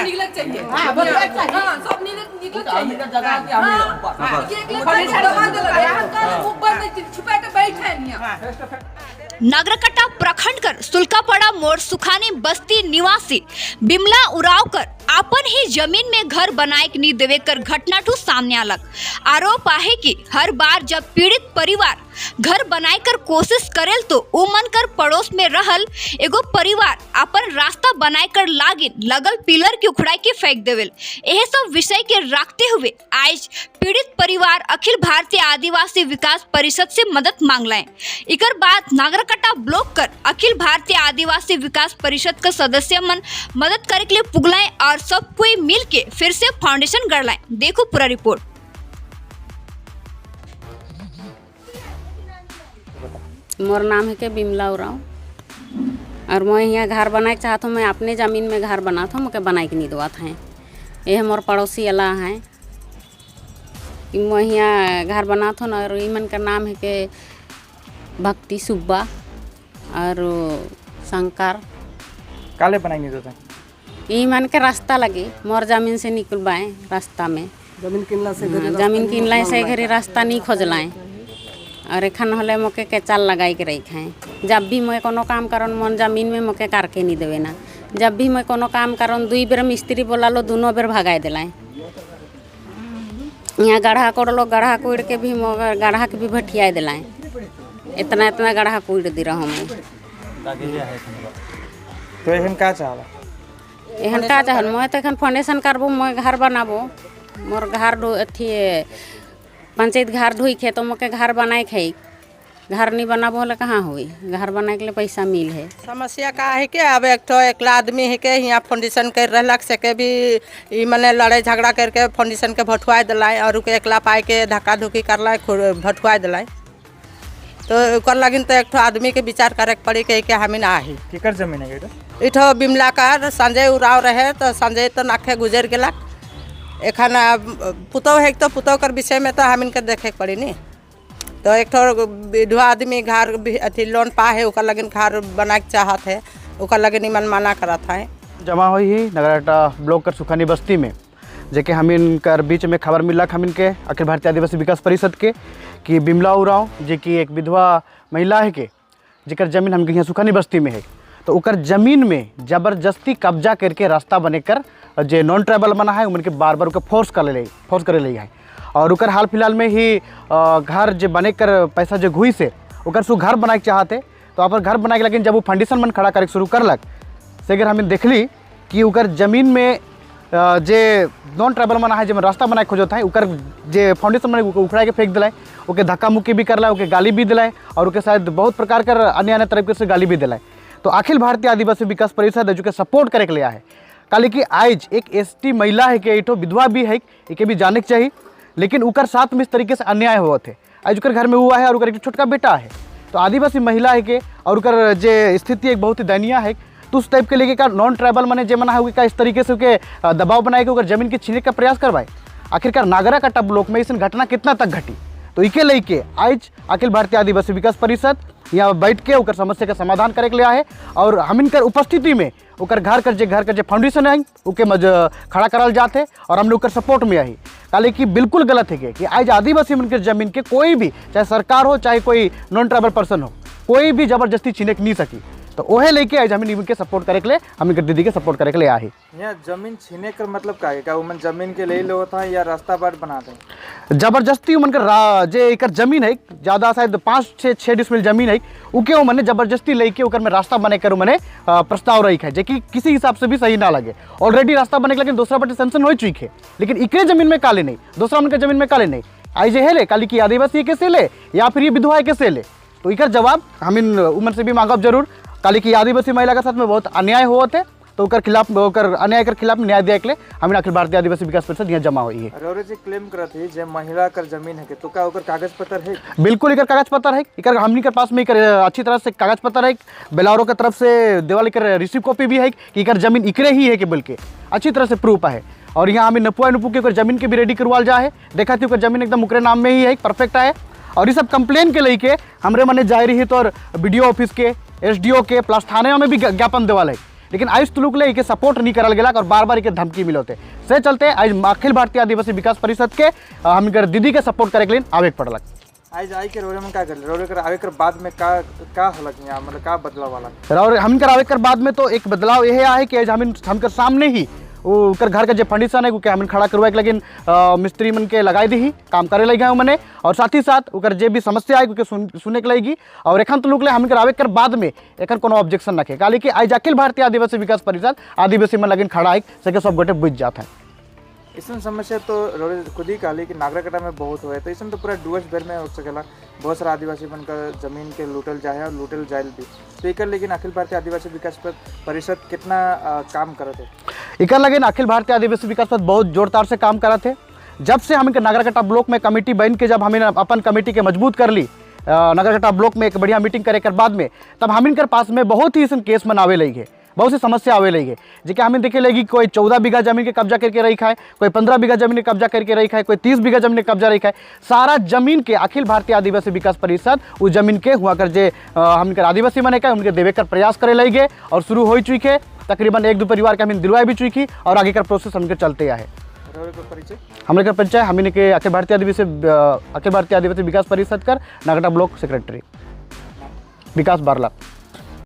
निकलना चाहिए। सब निकलना चाहिए। नागरकटा प्रखंड कर सुल्कापड़ा मोड़ सुखानी बस्ती निवासी बिमला उरावकर अपन ही जमीन में घर बनाए नहीं देवे कर घटना ठू सामने अलग। आरोप है कि हर बार जब पीड़ित परिवार घर बनाए कर कोशिश करेल तो उमन कर पड़ोस में रहल एगो परिवार अपन रास्ता बनाए कर लागिन लगल पिलर की उखड़ाई के फेंक देवेल। यह सब विषय के रखते हुए आज पीड़ित परिवार अखिल भारतीय आदिवासी विकास परिषद से मदद मांगलाए। इकर बाद नागरकटा ब्लॉक कर अखिल भारतीय आदिवासी विकास परिषद का सदस्य मन मदद करे के लिए पुगलाए और सब कोई मिल के फिर से फाउंडेशन गढ़लाए। देखो पूरा रिपोर्ट। मोर नाम है के बिमला उराव और मैं यहाँ घर बनाए चाहता हूँ। मैं अपने ज़मीन में घर बनाता हूँ, मुझे बनाए के नहीं दुआ था। यह मोर पड़ोसी अला हैं कि मैं यहाँ घर बनाता हूँ और ईमन का नाम है के भक्ति सुब्बा और शंकर। काले बनाए नहीं देता ईमन के रास्ता लगे मोर ज़मीन से निकलवाएँ रास्ता में। जमीन किनला से घरे रास्ता नहीं खोजलाएँ और एखन हले मोके के चाल लगाई के रही हैं। जब भी मैं कोनो काम करन मन जमीन में मोके करके नहीं देवे ना। जब भी मैं कोनो काम करन 2 बेर मिस्त्री बोला लो 2 बेर भगाए दिलाएँ। यहाँ गढ़ा कोड़लो गढ़ा कोड़ के भी गढ़ा के भी भटिया दिलाएँ। इतना गढ़ा कोड़ दी रहा मैं। तो एहन का चाहला एहन का चाहल मैं तो एखन फाउंडेशन करबो, मैं घर बनाबो। मोर घर अथी पंचायत घर ढोई खे तो मोके घर बनाए खाई। घर नहीं बनाबो हले कहाँ हुई। घर बनाए के लिए पैसा मिल है। समस्या का है कि अब एक ठो एकला आदमी है के यहाँ फाउंडेशन कर रहलक से के भी ई मने लड़ाई झगड़ा करके फाउंडेशन के भटुआ दिलाए और के एकला पाए के धक्का धुकी करला भटुआ दिलाए। तो ओकर लगिन तो एक ठो आदमी के विचार करे पड़ी के हमें ना ही केकर जमीन है ई ठो बिमला का संजय उराव रहे तो संजय तो नाखे गुजर गेलक। एखन पुतौ है तो पुतौ कर विषय में तो हम इनके देखे पड़ी नहीं। तो एक ठो विधवा आदमी घर अथी लोन पा है ओकर लगिन घर बना के चाहत है ओकर लगिन निमन माना करत है। जमा हुई ही नागरकटा ब्लॉक कर सुखानी बस्ती में जेके हम इनकर बीच में खबर मिलक हम इनके अखिल भारतीय आदिवासी विकास परिषद के कि बिमला उराव जे कि एक विधवा महिला है के जेकर जमीन हमके यहाँ सुखानी बस्ती में है। तो उकर जमीन में जबरदस्ती कब्जा करके रास्ता बने कर जो नॉन ट्राइबल बना है उनके बार बार फोर्स करे ले है। और उकर हाल फिलहाल में ही घर जो बने कर पैसा जो घुई से उकर सु घर बनाए चाहते तो अपन घर बनाए लेकिन जब वो फाउंडेशन मन खड़ा करे शुरू करलक से अगर हमें देखली कि उकर जमीन में जे नॉन ट्राइबल मना है जब रास्ता बनाए खोजत है उकर जे फाउंडेशन मन उखड़ा के फेंक दिलाए। ओके धक्का मुक्की भी करला, ओके गाली भी दिलाए और ओके शायद बहुत प्रकार कर अन्य तरीके से गाली भी दिलाए। तो अखिल भारतीय आदिवासी विकास परिषद जो के सपोर्ट करे के लिए है काली कि आज एक एसटी महिला है कि विधवा भी है इके भी जाने के चाहिए। लेकिन उकर साथ में इस तरीके से अन्याय हुआ थे। आज उकर घर में हुआ है और उकर एक छोटका बेटा है। तो आदिवासी महिला है के और उकर जे स्थिति एक बहुत ही दयनीय है। तो उस टाइप के लेके का नॉन ट्राइबल मने जे मना है इस तरीके से उनके दबाव बनाए के उकर जमीन के छीने का प्रयास करवाए। आखिरकार नागरकटा ब्लॉक में इस घटना कितना तक घटी तो इके लेके आज अखिल भारतीय आदिवासी विकास परिषद यहाँ बैठ के उकर समस्या का समाधान करे के लिए है। और हम इनकर उपस्थिति में उकर घर कर जे फाउंडेशन है उके खड़ा करल जाते और हम लोग उकर सपोर्ट में आई। काले कि बिल्कुल गलत है कि आज आदिवासी उनके जमीन के कोई भी चाहे सरकार हो चाहे कोई नॉन ट्राइबल पर्सन हो कोई भी जबरदस्ती छीने नहीं सकी। तो वह लेके आज हम इनके सपोर्ट करे के लिए हम इनकर दीदी के सपोर्ट करे के लिए आए। यहाँ जमीन छीने का मतलब क्या है? क्या उमन जमीन के ले लो था या रास्ता बाट बना दे जबरदस्ती उमन जे एकर जमीन है ज़्यादा शायद 5 से 6 डिसमिल जमीन है उके उमने जबरदस्ती लेके उकर में रास्ता बने कर उमने प्रस्ताव रही है जो कि किसी हिसाब से भी सही ना लगे। ऑलरेडी रास्ता बने के लेकिन दूसरा बटे सेंशन हो चुकी है लेकिन इकरे जमीन में काले नहीं दूसरा उनके जमीन में काले नहीं आई जे है ले काली की आदिवासी कैसे ले या फिर ये विधवा कैसे ले। तो इकर जवाब हम इन उमन से भी मांगब जरूर। काली की आदिवासी महिला के साथ में बहुत अन्याय हुआ थे तो उकर खिलाफ अन्याय के खिलाफ न्याय दिया के लिए हम अखिल भारतीय आदिवासी विकास परिषद यहाँ जमा हुई है। और जी क्लेम करत है जे महिला कर जमीन है तो क्या उकर कागज पत्र है? बिल्कुल इकर कागज पत्र है। इकर हमनी के पास में इकर अच्छी तरह से कागज पत्र है। बेलारो के तरफ से देवाल इकर रिसीव कॉपी भी है कि इकर जमीन इकरे ही है कि बल्कि अच्छी तरह से प्रूफ है। और यहाँ हमें नपुआ के जमीन के भी रेडी करवाल जा है। देखा थी जमीन एकदम उकरे नाम में ही है परफेक्ट है। और ये सब कंप्लेन के लेके हमरे मने जाए रही तो BDO ऑफिस के SDO के प्लस थाने में भी ज्ञापन देवाल है लेकिन आइस तुलुक ले इके सपोर्ट नहीं करल गेला और बार बार इके धमकी मिलते से चलते आज अखिल भारतीय आदिवासी विकास परिषद के हम दीदी के सपोर्ट करे के लिए आवे के पड़लक। आज आई के रोरे में का कर रोरे कर आवे कर बाद में का होलक यहाँ मतलब का बदलाव वाला और हम आवे कर बाद में तो एक बदलाव यह है कि आज हम सामने ही उकर घर का जो फंडिशन है उके हम खड़ा करवाए लेकिन मिस्त्री मन के लगाई दी काम करे लगे मैंने और साथ ही साथ उकर जे भी समस्या है सुने के लगेगी और एखन तो लोग हम आवे कर बाद में एखन कोनो ऑब्जेक्शन रखे काली कि आज अखिल भारतीय आदिवासी विकास परिषद आदिवासी मन लगिन खड़ा है सके सब गोटे बुझ जाता है। इसमें समस्या तो रोरे खुद ही कहली कि नागरकटा में बहुत हुए तो इसमें तो पूरा डुअर्स बेर में हो सकेला बहुत सारा आदिवासी मन का जमीन के लूटल जाए और लूटल जायल भी तो एक लेकिन अखिल भारतीय आदिवासी विकास परिषद कितना काम करते एक लेकिन अखिल भारतीय आदिवासी विकास परिषद बहुत जोरदार से काम करते जब से हम नागरकटा ब्लॉक में कमेटी बन के जब हमें अपन कमेटी के मजबूत कर ली नागरकटा ब्लॉक में एक बढ़िया मीटिंग करे कर बाद में तब हम इनके पास में बहुत ही इस केस मनावे लगे बहुत सी समस्या आवे लगी जेके हमें देखे लगी कोई 14 बीघा जमीन के कब्जा करके रही है कोई 15 बीघा जमीन के कब्जा करके रही है कोई 30 बीघा जमीन के कब्जा रही है सारा जमीन के अखिल भारतीय आदिवासी विकास परिषद उस जमीन के हुआ कर जे हम आदिवासी बने का उनके देवे कर प्रयास करे लगे और शुरू हो चुकी है तकरीबन 1-2 परिवार के हमें दिलवाई भी चुकी और आगे का प्रोसेस उनके चलते आए हमारे परिचय हमें के अखिल भारतीय आदिवासी विकास परिषद कर नागरकटा ब्लॉक सेक्रेटरी विकास बारला।